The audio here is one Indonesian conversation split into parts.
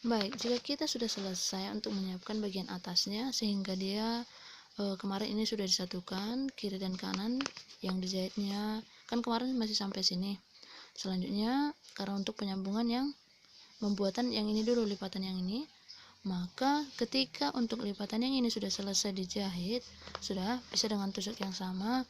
Baik, jika kita sudah selesai untuk menyiapkan bagian atasnya sehingga dia kemarin ini sudah disatukan kiri dan kanan yang dijahitnya kan kemarin masih sampai sini. Selanjutnya karena untuk penyambungan yang pembuatan yang ini dulu, lipatan yang ini, maka ketika untuk lipatan yang ini sudah selesai dijahit, sudah bisa dengan tusuk yang sama,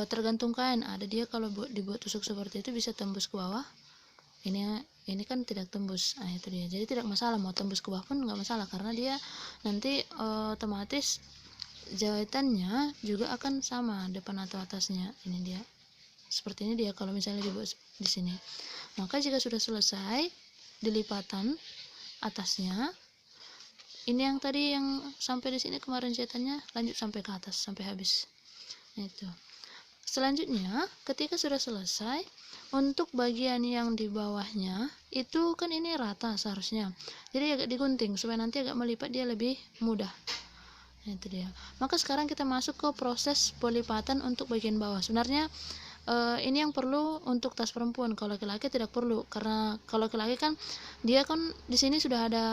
tergantung kain, ada dia kalau dibuat tusuk seperti itu bisa tembus ke bawah, ini kan tidak tembus. Nah itu dia, jadi tidak masalah mau tembus ke bawah pun nggak masalah karena dia nanti otomatis jahitannya juga akan sama depan atau atasnya. Ini dia, seperti ini dia kalau misalnya dibuat di sini. Maka jika sudah selesai di lipatan atasnya, ini yang tadi yang sampai di sini kemarin jahitannya lanjut sampai ke atas sampai habis. Itu. Selanjutnya, ketika sudah selesai, untuk bagian yang di bawahnya itu kan ini rata seharusnya. Jadi agak digunting supaya nanti agak melipat dia lebih mudah. Nah, itu dia. Maka sekarang kita masuk ke proses pelipatan untuk bagian bawah. Sebenarnya ini yang perlu untuk tas perempuan. Kalau laki-laki tidak perlu karena kalau laki-laki kan dia kan di sini sudah ada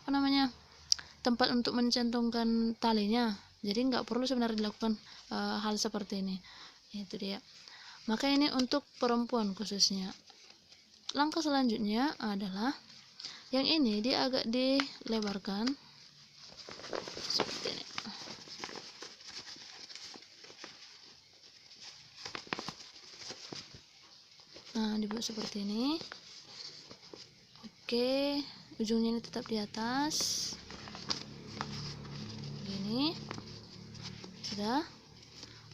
apa namanya tempat untuk mencantumkan talinya. Jadi nggak perlu sebenarnya dilakukan hal seperti ini. Itu dia. Maka ini untuk perempuan khususnya. Langkah selanjutnya adalah yang ini dia agak dilebarkan seperti ini. Nah, dibuat seperti ini. Oke, ujungnya ini tetap di atas. Begini. Sudah.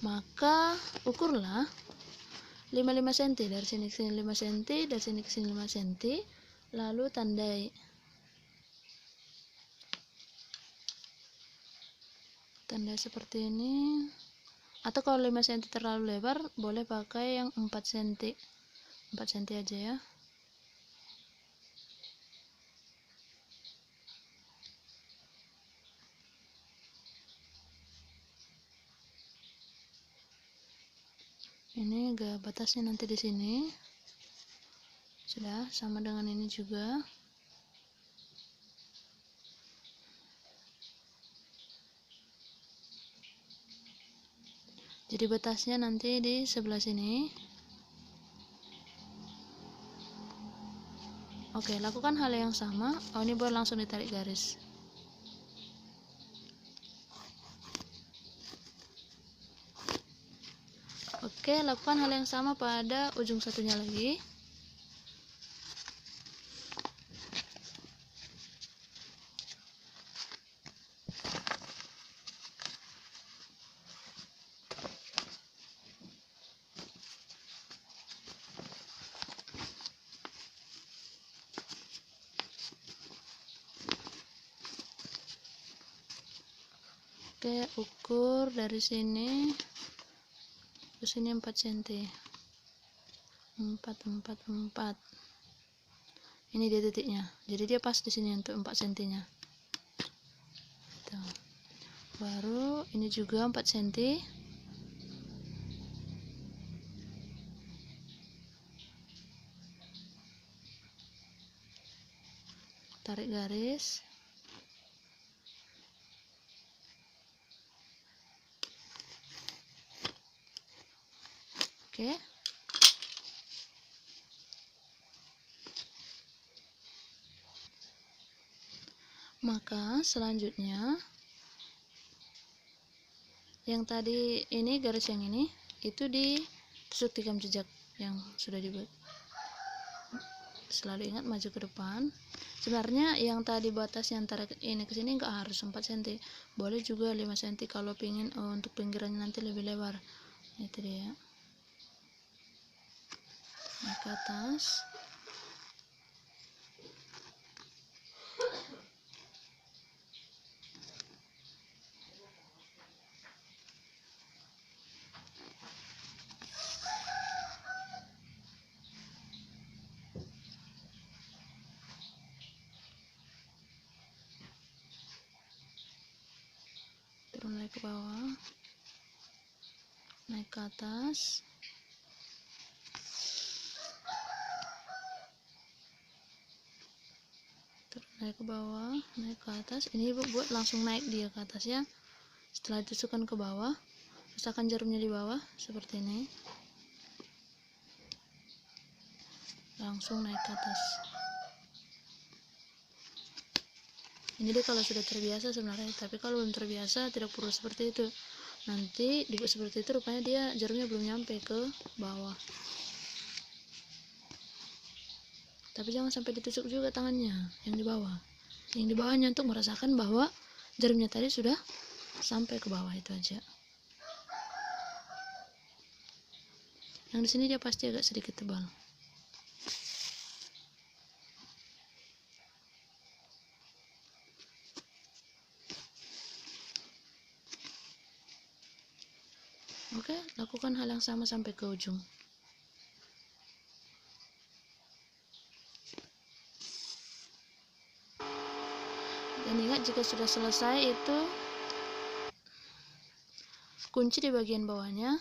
Maka ukurlah 55 cm dari sini ke sini 5 cm, dari sini ke sini 5 cm, lalu tandai. Tandai seperti ini. Atau kalau 5 cm terlalu lebar, boleh pakai yang 4 cm. 4 cm aja ya. Ini batasnya nanti di sini. Sudah sama dengan ini juga. Jadi batasnya nanti di sebelah sini. Oke, lakukan hal yang sama. Oh, ini boleh langsung ditarik garis. Oke, lakukan hal yang sama pada ujung satunya lagi. Oke, ukur dari sini ke sini 4 cm. 4. Ini dia titiknya. Jadi dia pas di sini untuk 4 cm-nya. Baru ini juga 4 cm. Tarik garis. Oke. Maka selanjutnya yang tadi ini garis yang ini itu ditusuk tikam jejak yang sudah dibuat. Selalu ingat maju ke depan. Sebenarnya yang tadi batasnya antara ini ke sini enggak harus 4 cm. Boleh juga 5 cm kalau pingin untuk pinggirannya nanti lebih lebar. Itu dia. Naik ke atas. Turun lagi ke bawah. Naik ke atas. Turun naik ke bawah, naik ke atas. Ini ibu buat langsung naik dia ke atas ya. Setelah ditusukkan ke bawah, letakkan jarumnya di bawah seperti ini, langsung naik ke atas. Ini dia kalau sudah terbiasa sebenarnya, tapi kalau belum terbiasa tidak perlu seperti itu. Nanti dibuat seperti itu rupanya dia jarumnya belum nyampe ke bawah. Tapi jangan sampai ditusuk juga tangannya yang di bawah. Yang di bawahnya untuk merasakan bahwa jarumnya tadi sudah sampai ke bawah, itu aja. Yang di sini dia pasti agak sedikit tebal. Oke, lakukan hal yang sama sampai ke ujung. Dan ingat, jika sudah selesai itu kunci di bagian bawahnya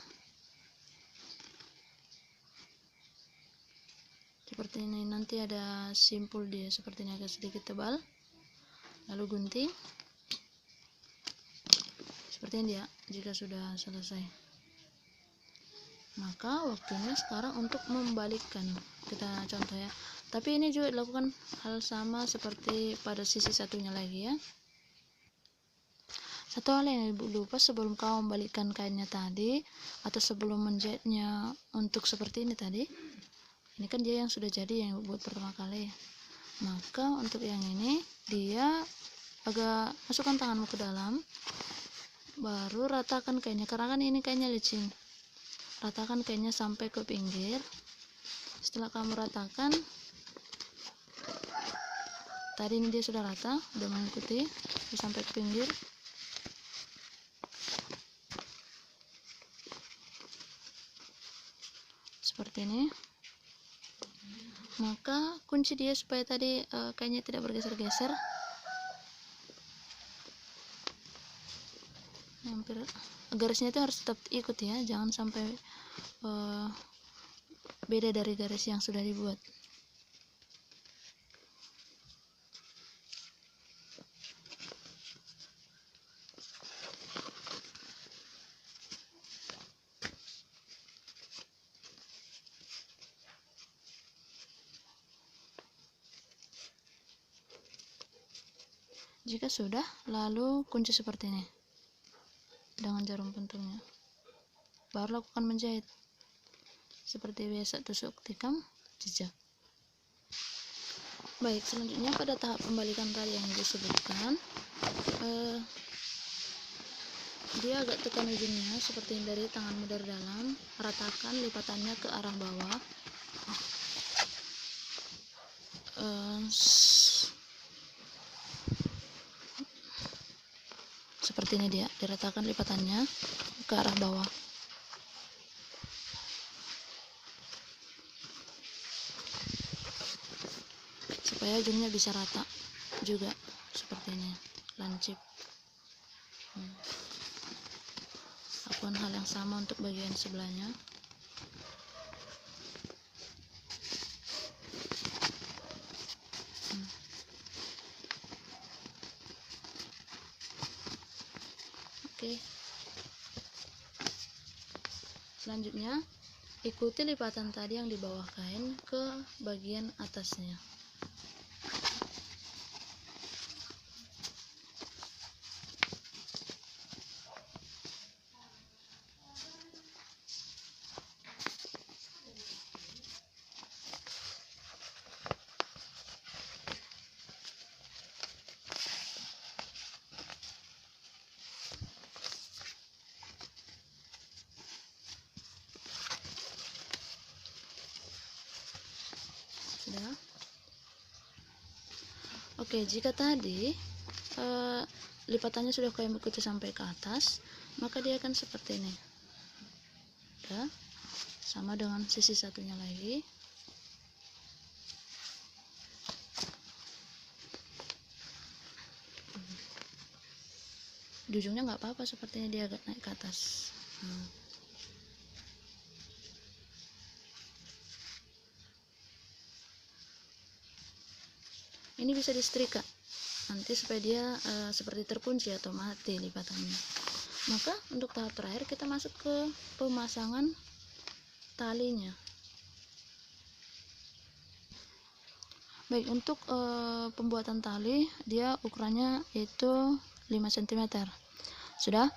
seperti ini. Nanti ada simpul dia seperti ini, agak sedikit tebal. Lalu gunting seperti ini dia. Jika sudah selesai, maka waktunya sekarang untuk membalikkan. Kita contoh ya, tapi ini juga dilakukan hal sama seperti pada sisi satunya lagi ya. Satu hal yang ibu lupa, sebelum kau membalikkan kainnya tadi atau sebelum menjahitnya untuk seperti ini tadi, ini kan dia yang sudah jadi, yang ibu buat pertama kali. Maka untuk yang ini dia agak masukkan tanganmu ke dalam, baru ratakan kainnya, karena kan ini kainnya licin. Ratakan kainnya sampai ke pinggir. Setelah kamu ratakan, tadi ini dia sudah rata, sudah mengikuti sampai ke pinggir. Seperti ini. Maka kunci dia supaya tadi kainnya tidak bergeser-geser. Hampir garisnya itu harus tetap ikut ya, jangan sampai beda dari garis yang sudah dibuat. Jika sudah, lalu kunci seperti ini dengan jarum pentulnya, baru lakukan menjahit seperti biasa, tusuk, tikam, jejak. Baik, selanjutnya pada tahap pembalikan tadi yang disebutkan, dia agak tekan ujungnya seperti dari tanganmu dari dalam, ratakan lipatannya ke arah bawah. Seperti ini dia, diratakan lipatannya ke arah bawah. Supaya ujungnya bisa rata juga, seperti ini, lancip. Lakukan hal yang sama untuk bagian sebelahnya. Oke. Selanjutnya, ikuti lipatan tadi yang di bawah kain ke bagian atasnya. Sudah. Oke, jika tadi lipatannya sudah kau ikuti sampai ke atas, maka dia akan seperti ini. Udah, sama dengan sisi satunya lagi. Di ujungnya nggak apa-apa, sepertinya dia agak naik ke atas. Ini bisa disetrika nanti supaya dia seperti terkunci atau mati lipatannya. Maka untuk tahap terakhir kita masuk ke pemasangan talinya. Baik, untuk pembuatan tali dia ukurannya itu 5 cm. Sudah.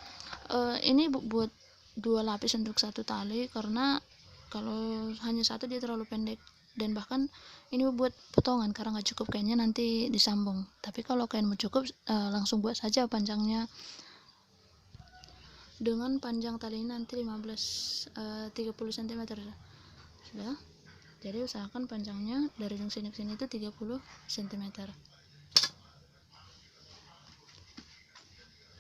Ini buat 2 lapis untuk satu tali, karena kalau hanya satu dia terlalu pendek, dan bahkan ini buat potongan karena nggak cukup kainnya nanti disambung. Tapi kalau kainmu cukup, langsung buat saja panjangnya dengan panjang tali nanti 30 cm. Sudah. Jadi usahakan panjangnya dari sini ke sini itu 30 cm.